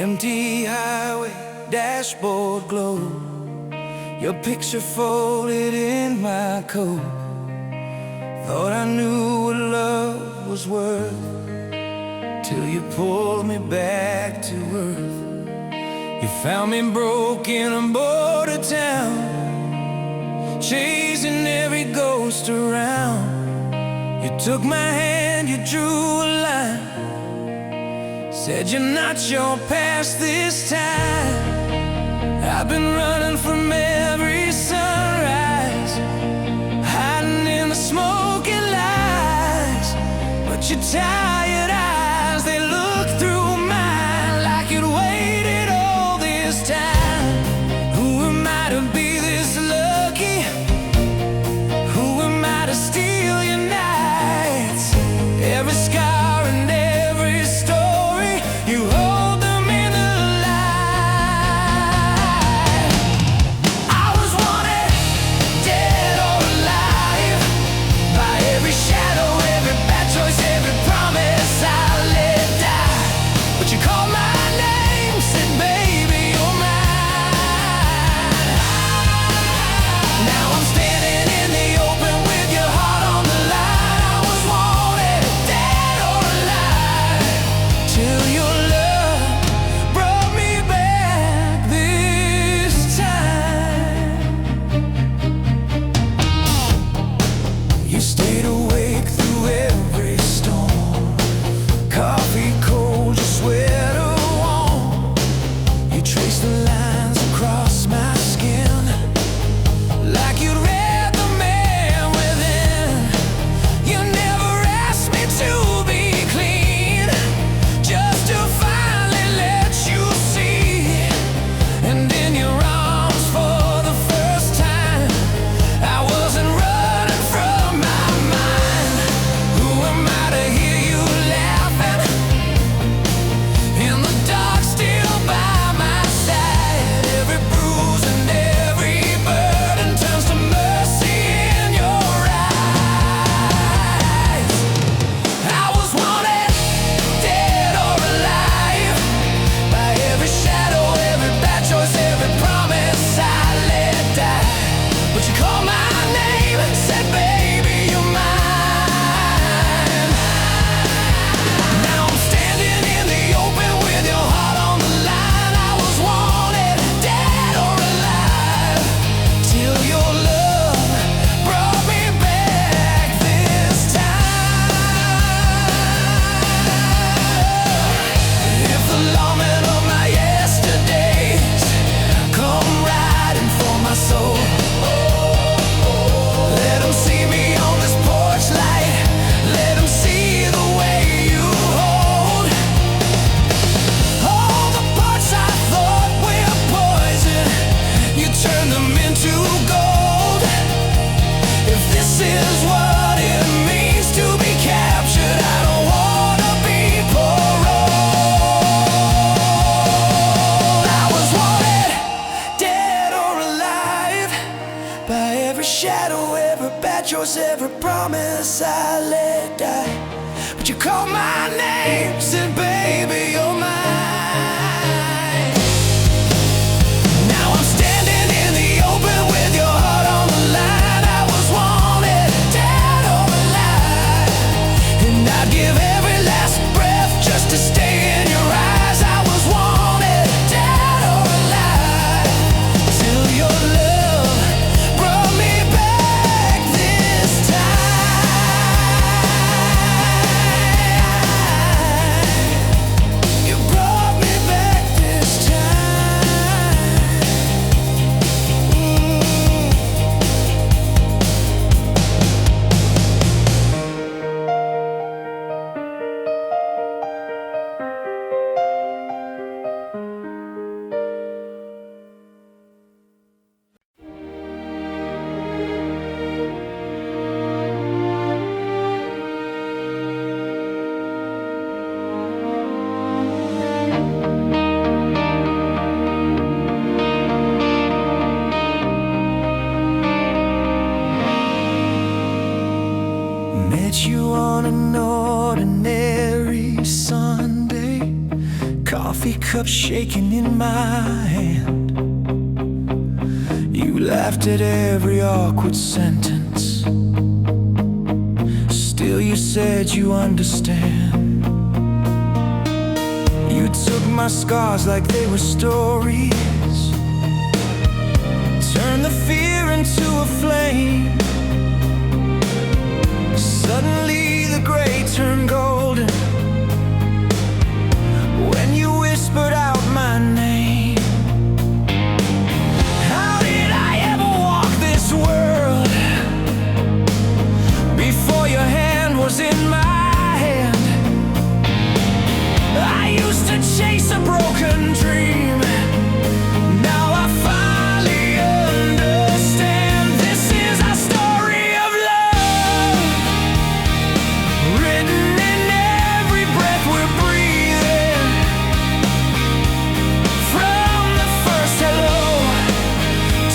Empty highway, dashboard glow, your picture folded in my coat. Thought I knew what love was worth, till you pulled me back to earth. You found me broken on border town, chasing every ghost around. You took my hand, you drew a line, said you're not your past this time. I've been running from every sunrise, hiding in the smoky lights, but your tired eyes, they look through mine like you'd waited all this time. Who am I to be this lucky? Who am I to steal your nights? Every scar and every story, you hold them in the light. I was wanted, dead or alive, by every shadow, every bad choice, every promise I let die. But you called my name, said baby you're mine. Now I'm standing in the open with your heart on the line. I was wanted, dead or alive, till your love brought me back this time. You stayed awake through every storm, coffee cold, your sweater warm. You traced the lines across my skin, like you'd read the man within. You never asked me to be clean, just to finally let you see. And in your arms for the first time, I wasn't running from my mind. Who am I to hear you laughing in the dark, still by my side? Every bruise and every burden turns to mercy in your eyes. I was wanted, dead or alive, by every shadow, every bad choice, every promise I let die. But you called my name, said baby you're mine. Now I'm standing in the open with your heart on the line. I was wanted, dead or alive, till your love brought me back this time. If the lawmen of my yesterdays come riding for my soul, let them see me on this porch light, let them see the way you hold all the parts I thought were poison. You turn them into gold. If this is what it means to be captured, I don't wanna be paroled. I was wanted, dead or alive, by every shadow, every bad choice, every promise I let die. But you called my name, said baby you're mine. Now I'm standing in the open with your heart on the line. I was wanted, dead or alive, and I'd give every last breath just to stay in your eyes. I was wanted, dead or alive, till your love brought me back this time. coffee cup shaking in my hand. You laughed at every awkward sentence. Still you said you understand. You took my scars like they were stories, turned the fear into a flame. Suddenly the gray turned golden when you whispered out my name. How did I ever walk this world before your hand was in my hand? I used to chase a broken dream. Now I finally understand. This is our story of love, written in every breath we're breathing. From the first hello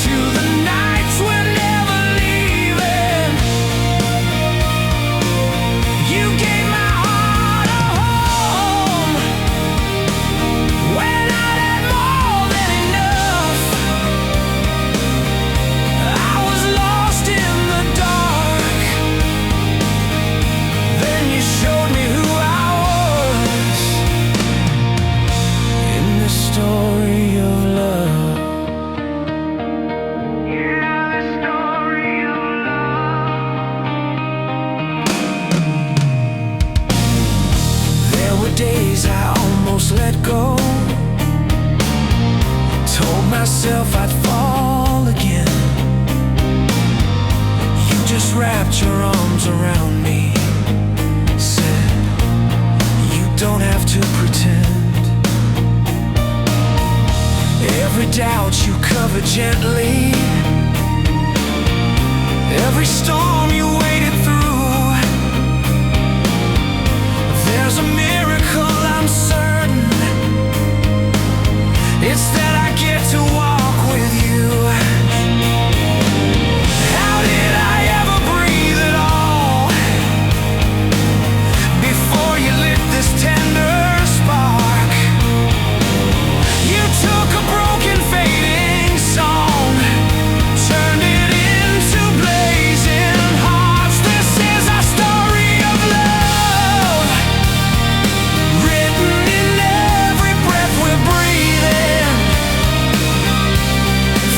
to the nights we're never leaving. You gave my heart a home when I had more than enough. I was lost in the dark, then you showed me who I was. In this story of love, yeah, the story of love. There were days I almost let go, told myself I'd fall again. You just wrapped your arms around me, said, you don't have to pretend. Every doubt you covered gently, every storm you waded through. There's a miracle I'm certain, it's that I get to walk with you. How did I ever breathe at all before you lit this tender spark? You took a broken fading song, turned it into blazing hearts. This is our story of love, written in every breath we're breathing.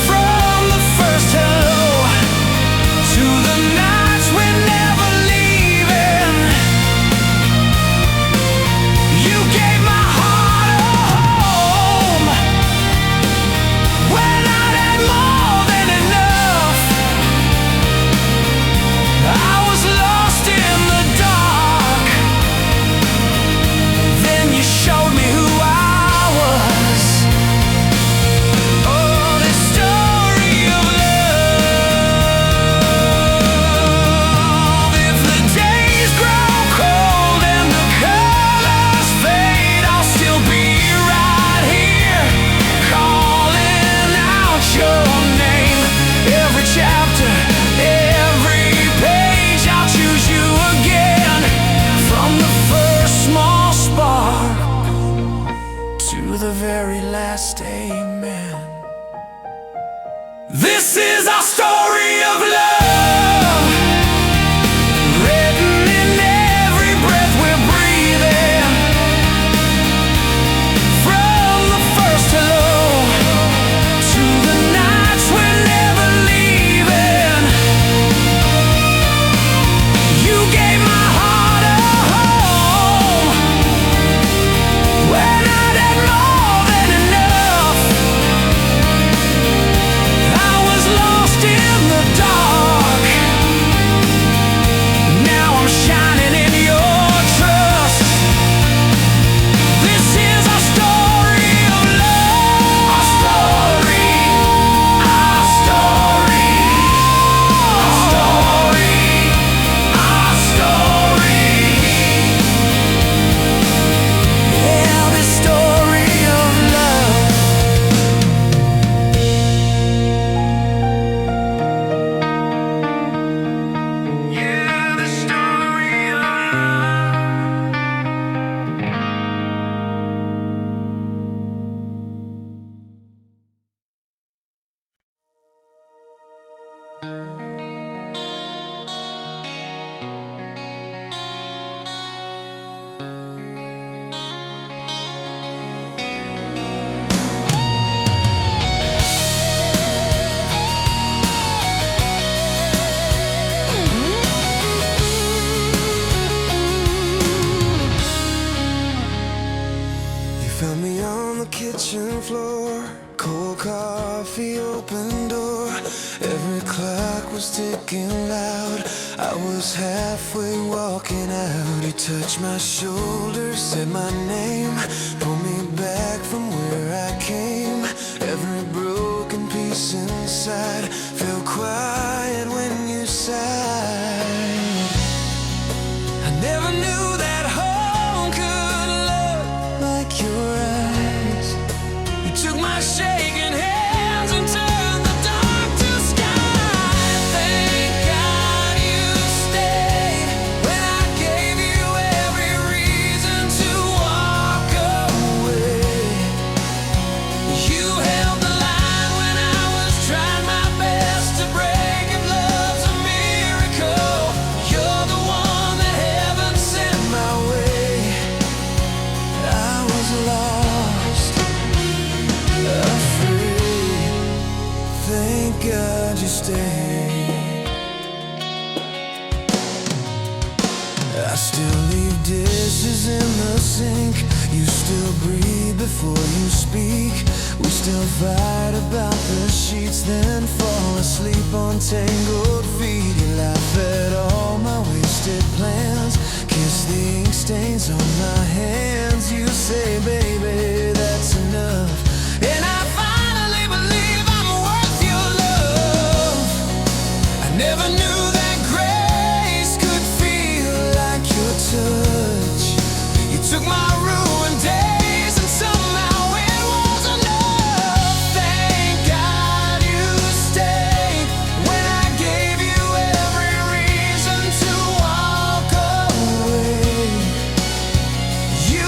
From the first hello to the nights we're never leaving. You gave my heart a home when I had more than enough. I was lost in the dark, then you showed me who I was. Oh, this story of love. If the days grow cold and the colors fade, I'll still be right here, calling out your name. Every chapter, every page, I'll choose you again. From the first small spark to the very last amen. This is our story of love, written in every breath we're breathing. From the first hello to the nights we're never leaving. You gave my heart a home when I'd had more than enough. I was lost in Found me on the kitchen floor, cold coffee, open door. Every clock was ticking loud. I was halfway walking out. He touched my shoulder, said my name, pulled me back from where I came. Every broken piece inside felt quiet when you sighed. I never knew that home could look like your eyes. You took my shaking hands and turned the dark to sky. Thank God you stayed when I gave you every reason to walk away. You held the line when I was trying my best to break. If love's a miracle, you're the one that heaven sent my way. I was lost, afraid. Thank God you stayed. I still leave dishes in the sink. You still breathe before you speak. We still fight about the sheets, then fall asleep on tangled feet. You laugh at all my wasted plans, kiss the ink stains on my hands. You say, baby, that's enough. And I finally believe I'm worth your love. I never knew that grace could feel like your touch. You took my ruined days and somehow it was enough. Thank God you stayed when I gave you every reason to walk away. You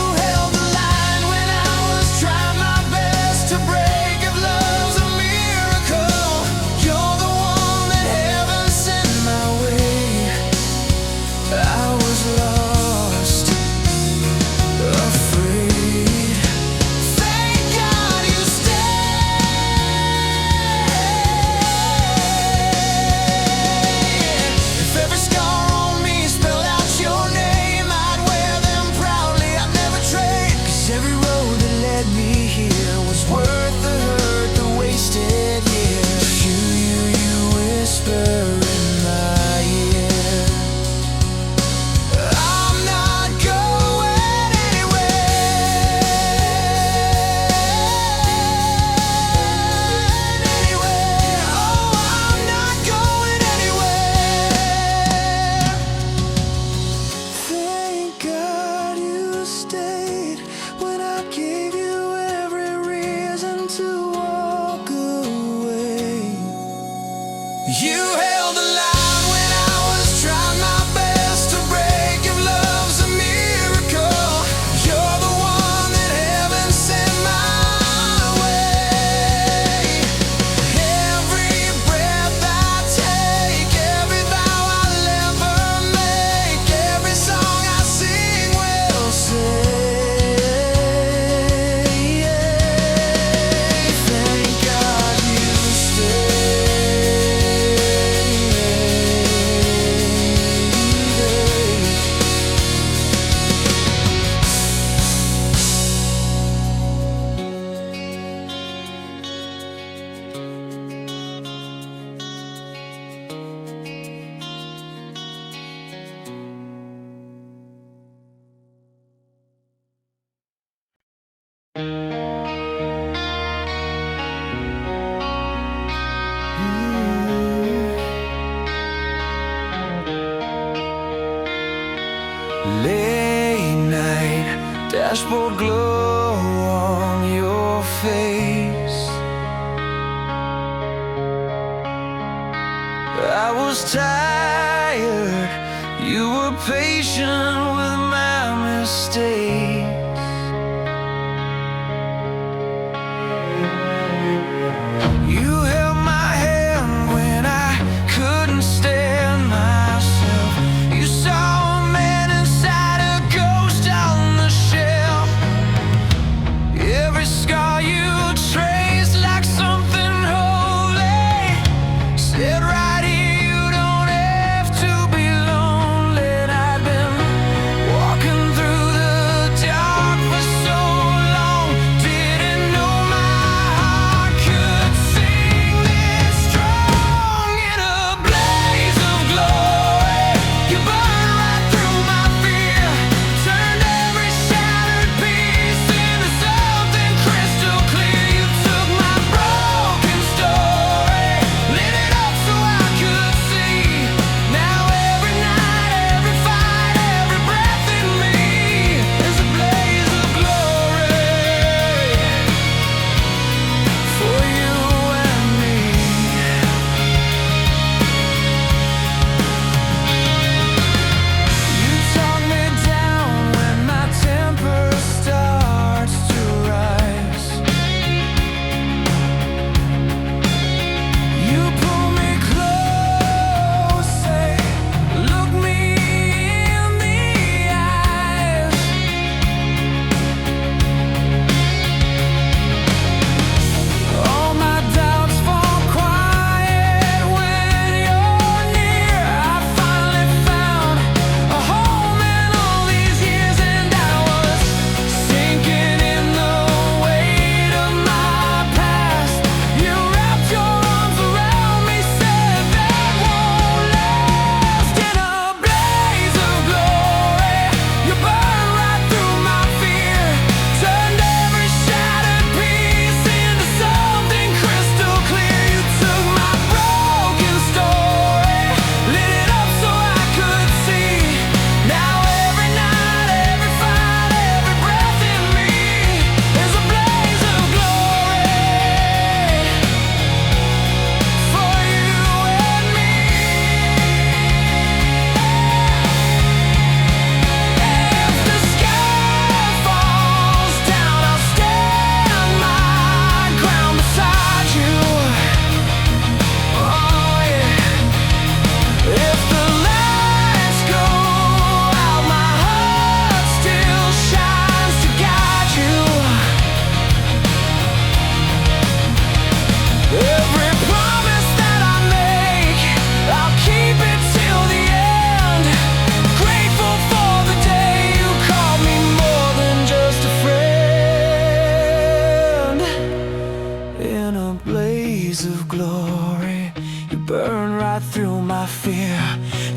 my fear.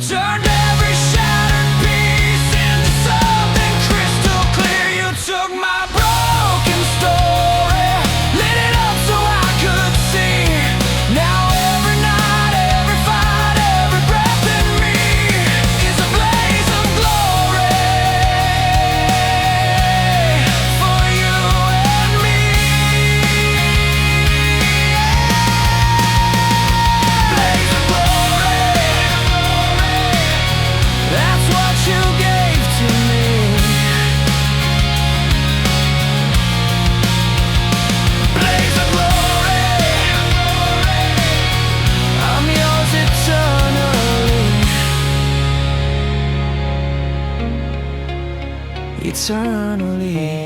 Turned every shattered piece into something crystal clear. You took my broken story, lit it up so I could see. Now every night, every fight, every breath in me is a blaze of glory for you and me. Blaze of glory, that's what you gave to me. Blaze of glory, I'm yours eternally. Eternally.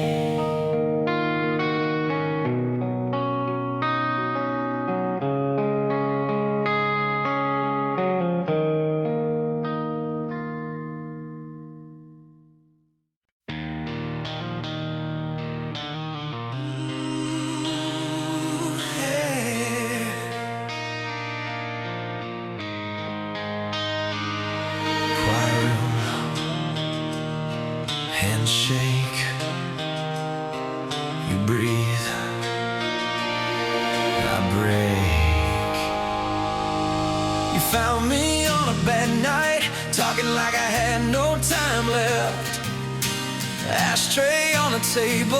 Quiet room, handshake, you breathe, I break. You found me on a bad night, talking like I had no time left. Ashtray on the table,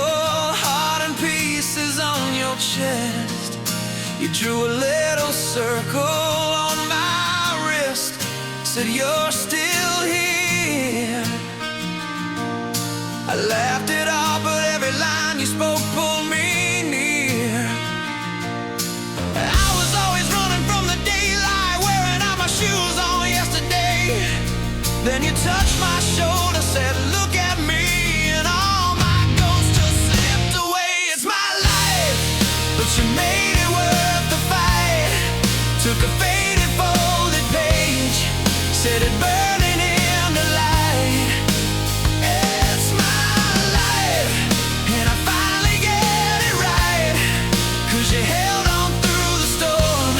heart in pieces on your chest. You drew a little circle on my wrist, said you're still here. I laughed it off, but every line you spoke pulled me near. I was always running from the daylight, wearing out my shoes on yesterday. Then you touched my shoulder, said look at me, and all my ghosts just slipped away. It's my life, but you made it worth the fight. Took a faded folded page, set it burning in the light. It's my life, and I finally get it right. 'Cause you held on through the storm,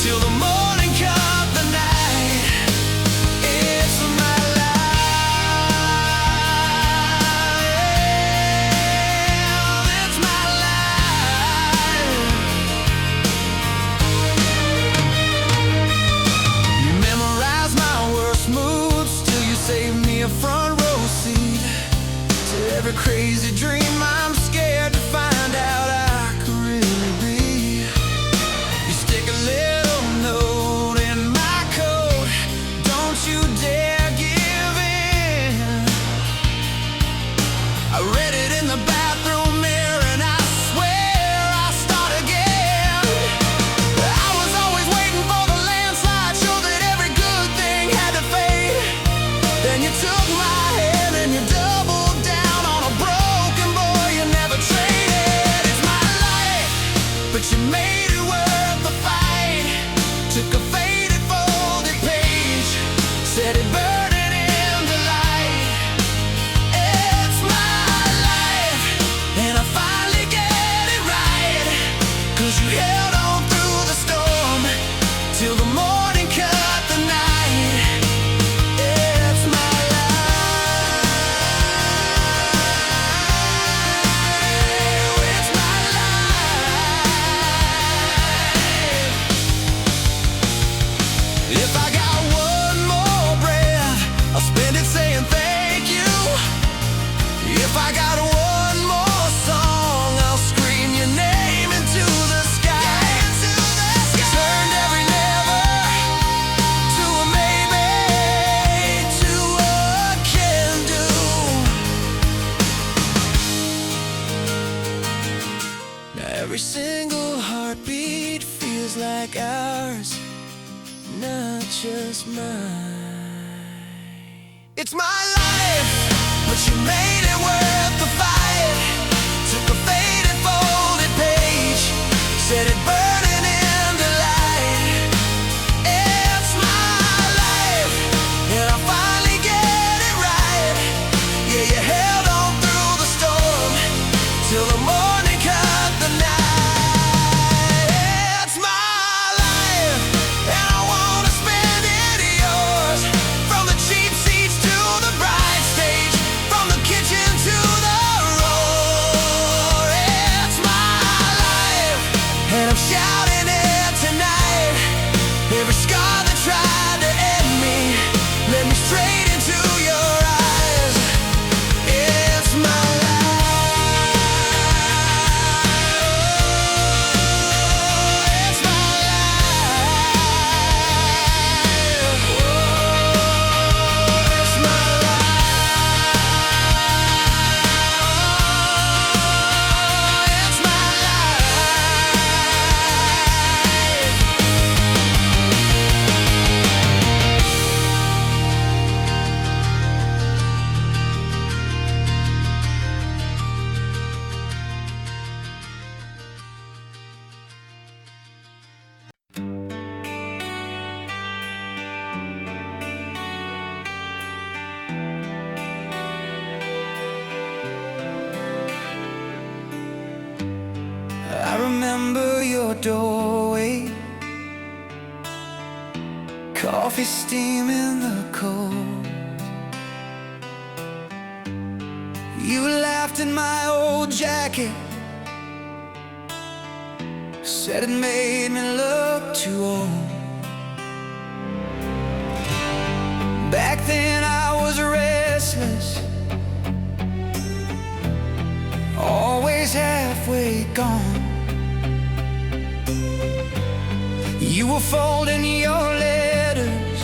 till the morning cut the night. It's my life, it's my life. You memorize my worst moods, till you save me a front row seat to every crazy dream I'm scared to find out I could really be. You stick a little note in my coat, don't you dare give in. I read it in the bathroom mirror, and I swear I'll start again. I was always waiting for the landslide, sure that every good thing had to fade. Then you took my hand and you doubled down on a broken boy you never traded. It's my life, but you made it worth the fight. Took a faded folded page, set it burning in the light. It's my life, and I finally get it right. 'Cause you held on through the storm, till the morning cut the night. It's my life, it's my life. If I got one more breath, I'll spend it saying thank you. If I got one more song, I'll scream your name into the sky. Turned every never to a maybe, to a can do. Now every single heartbeat feels like ours, not just mine. It's my life, but you made it worth the fight. Took a faded folded page, set it burning in the light. It's my life, and I finally get it right. Yeah, you held on through the storm, till the morning cut the night. It's my life, and I wanna spend it remember your doorway, coffee steam in the cold. You laughed in my old jacket, said it made me look too old. Back then I was restless, always halfway gone. You were folding your letters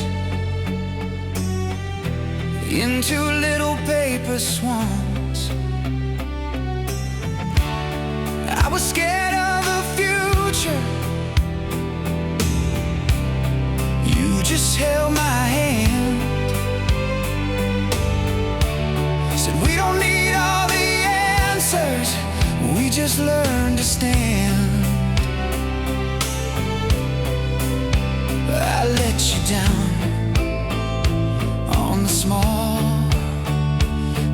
into little paper swans. I was scared of the future, you just held my hand. Said we don't need all the answers, we just learn to stand. I let you down on the small,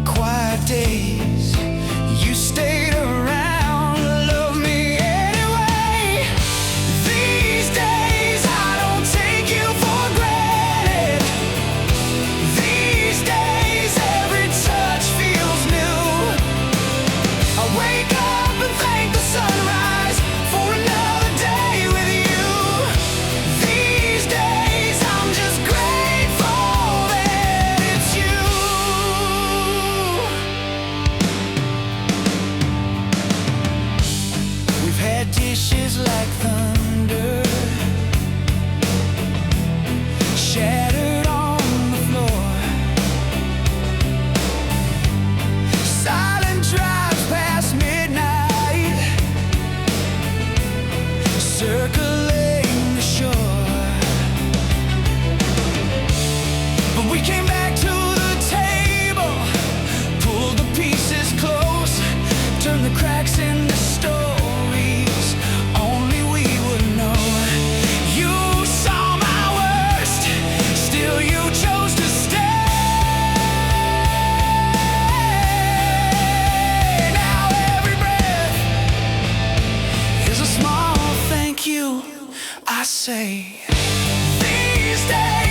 quiet days. You stayed around, love me anyway. These days I don't take you for granted. These days every touch feels new. I wake up and thank the sunrise for another day with you. These days I'm just grateful that it's you. We've had dishes like thunder shattered on the floor, silent drives past midnight, circling the shore. But we came back to the table, pulled the pieces close, turned the cracks into stories only we would know. You saw my worst, still you chose to stay. Now every breath is a small thank you, I say. These days